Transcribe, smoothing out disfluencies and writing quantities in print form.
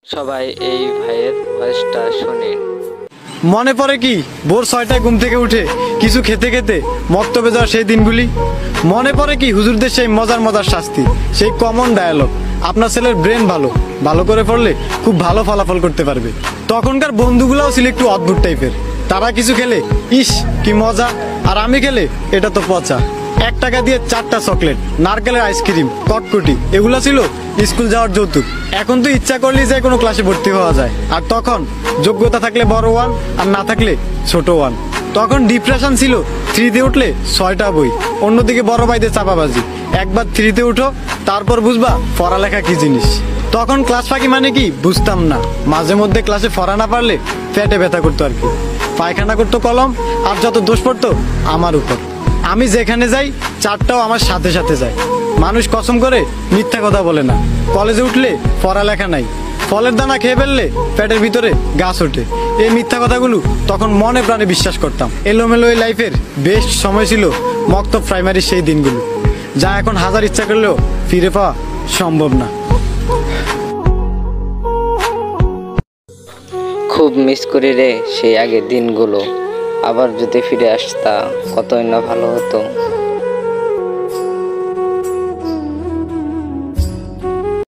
সবাই এই ভাইয়ের ভয়েসটা শুনেন। মনে পড়ে কি ভোর 6টায় ঘুম থেকে উঠে কিছু খেতে খেতে মক্তবে যাওয়া সেই দিনগুলি? মনে পড়ে কি হুজুরদের সেই মজার মজার শাস্তি, সেই কমন ডায়ালগ, আপনার ছেলের ব্রেন ভালো, ভালো করে পড়লে খুব ভালো ফলাফল করতে পারবে। তখনকার বন্ধুগুলাও ছিল একটু অদ্ভুত টাইপের। তারা কিছু খেলে ইস কি মজা, আর আমি খেলে এটা তো পচা। 1 টাকা দিয়ে 4টা চকলেট, নারকেলের আইসক্রিম, কটকটি, এগুলো ছিল স্কুল যাওয়ার যৌতুক। এখন তো ইচ্ছা করলেই যে কোনো ক্লাসে ভর্তি হওয়া যায়। আর তখন যোগ্যতা থাকলে বড় ওয়ান, আর না থাকলে ছোট ওয়ান। তখন ডিপ্রেশন ছিল 3-তে উঠলে 6টা বই, অন্যদিকে বড় ভাইদের চাপাবাজি। একবার 3-তে উঠো, তারপর বুঝবা পড়ালেখা কি জিনিস। তখন ক্লাস ফাঁকি মানে কি বুঝতাম না। মাঝে মধ্যে ক্লাসে পড়া না পারলে পেটে ব্যথা করতো আর কি, পায়খানা করতো কলম, আর যত দোষ পড়তো আমার উপর। আমি যেখানে যাই 4টাও আমার সাথে সাথে যায়। মানুষ কসম করে মিথ্যা কথা বলে না। কলেজে উঠলে পড়ালেখা নাই, ফলের দানা খেয়ে ফেললে পেটের ভিতরে গাছ ওঠে, এই মিথ্যা কথাগুলো তখন মনে প্রাণে বিশ্বাস করতাম। এলোমেলো এই লাইফের বেস্ট সময় ছিল মক্তব প্রাইমারির সেই দিনগুলো, যা এখন হাজার ইচ্ছা করলেও ফিরে পাওয়া সম্ভব না। খুব মিস করি রে সেই আগের দিনগুলো। আবার যদি ফিরে আসতা কতই না ভালো হতো।